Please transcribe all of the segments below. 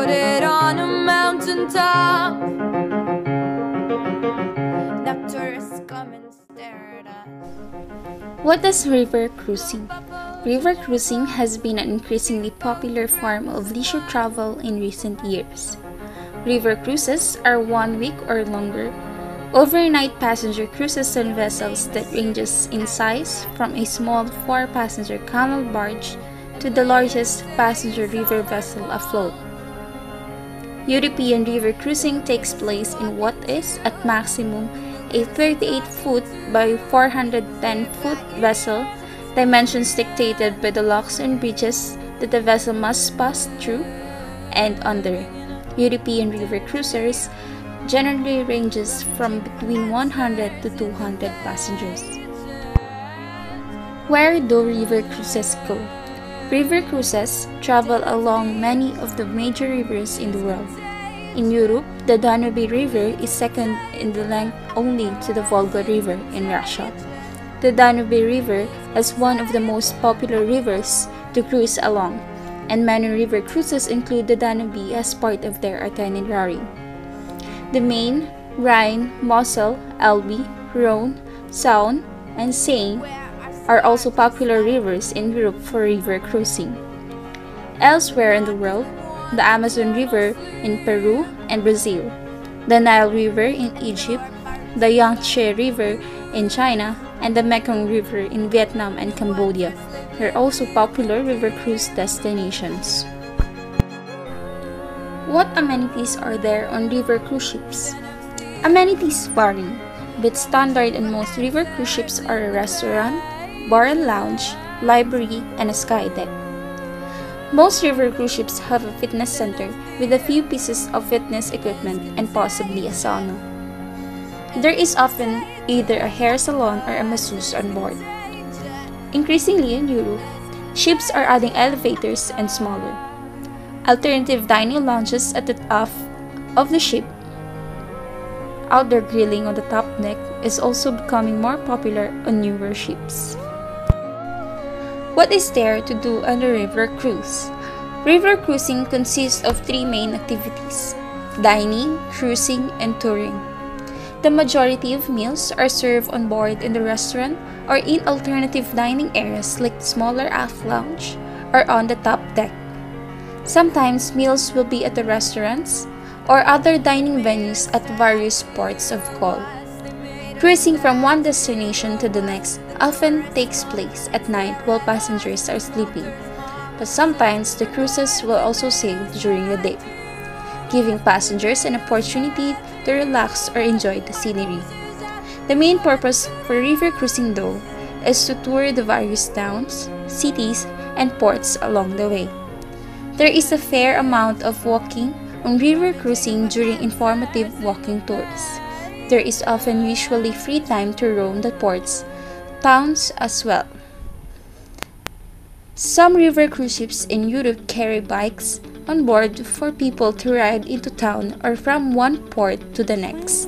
put it on a mountaintop. Now tourists come and stare at us. What is river cruising? River cruising has been an increasingly popular form of leisure travel in recent years. River cruises are 1 week or longer, overnight passenger cruises on vessels that ranges in size from a small 4-passenger canal barge to the largest passenger river vessel afloat. European river cruising takes place in what is, at maximum, a 38-foot by 410-foot vessel, dimensions dictated by the locks and bridges that the vessel must pass through and under. European river cruisers generally ranges from between 100 to 200 passengers. Where do river cruises go? River cruises travel along many of the major rivers in the world. In Europe, the Danube River is second in the length only to the Volga River in Russia. The Danube River is one of the most popular rivers to cruise along, and many river cruises include the Danube as part of their itinerary. The Main, Rhine, Mosel, Elbe, Rhone, Saône, and Seine are also popular rivers in Europe for river cruising. Elsewhere in the world, the Amazon River in Peru and Brazil, the Nile River in Egypt, the Yangtze River in China, and the Mekong River in Vietnam and Cambodia are also popular river cruise destinations. What amenities are there on river cruise ships? Amenities vary, but standard on most river cruise ships are a restaurant, bar and lounge, library, and a sky deck. Most river cruise ships have a fitness center with a few pieces of fitness equipment and possibly a sauna. There is often either a hair salon or a masseuse on board. Increasingly in Europe, ships are adding elevators and smaller, alternative dining lounges at the top of the ship. Outdoor grilling on the top deck is also becoming more popular on newer ships. What is there to do on a river cruise? River cruising consists of 3 main activities: dining, cruising, and touring. The majority of meals are served on board in the restaurant or in alternative dining areas like the smaller aft lounge or on the top deck. Sometimes meals will be at the restaurants or other dining venues at various ports of call. Cruising from one destination to the next often takes place at night while passengers are sleeping, but sometimes the cruises will also sail during the day, giving passengers an opportunity to relax or enjoy the scenery. The main purpose for river cruising, though, is to tour the various towns, cities, and ports along the way. There is a fair amount of walking on river cruising during informative walking tours. There is often usually free time to roam the ports, towns as well. Some river cruise ships in Europe carry bikes on board for people to ride into town or from one port to the next.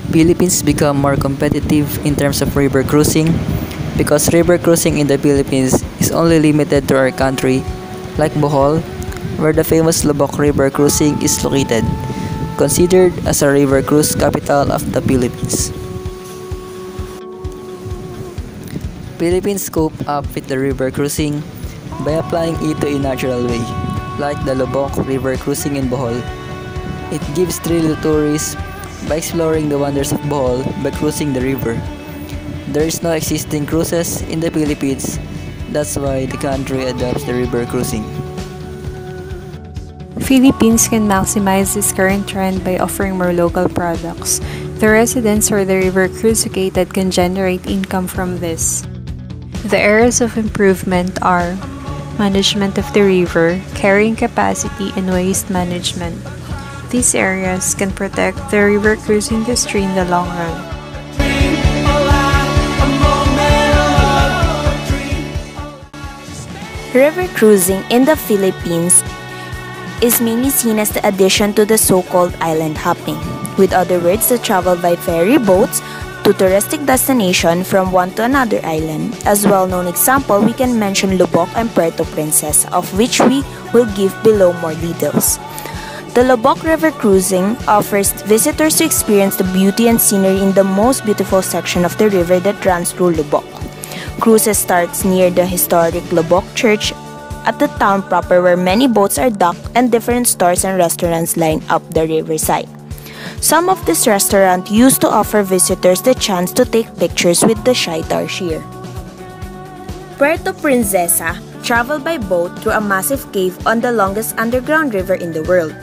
Philippines become more competitive in terms of river cruising because river cruising in the Philippines is only limited to our country, like Bohol, where the famous Lubbock River cruising is located, considered as a river cruise capital of the Philippines. Philippines cope up with the river cruising by applying it to a natural way, like the Lubbock River cruising in Bohol. It gives thrill to tourists by exploring the wonders of Bohol by cruising the river. There is no existing cruises in the Philippines, that's why the country adopts the river cruising. Philippines can maximize this current trend by offering more local products. The residents or the river cruise located can generate income from this. The areas of improvement are management of the river, carrying capacity, and waste management. These areas can protect the river cruise industry in the long run. River cruising in the Philippines is mainly seen as the addition to the so-called island hopping. With other words, the travel by ferry boats to to touristic destination from one to another island. As well-known example, we can mention Lubbock and Puerto Princesa, of which we will give below more details. The Lubbock River cruising offers visitors to experience the beauty and scenery in the most beautiful section of the river that runs through Lubbock. Cruises starts near the historic Lubbock Church at the town proper, where many boats are docked and different stores and restaurants line up the riverside. Some of these restaurants used to offer visitors the chance to take pictures with the shy tarsier. Puerto Princesa traveled by boat through a massive cave on the longest underground river in the world.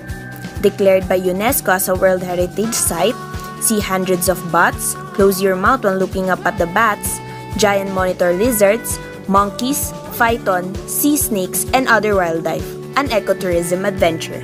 Declared by UNESCO as a World Heritage Site, see hundreds of bats, close your mouth when looking up at the bats, giant monitor lizards, monkeys, python, sea snakes, and other wildlife, an ecotourism adventure.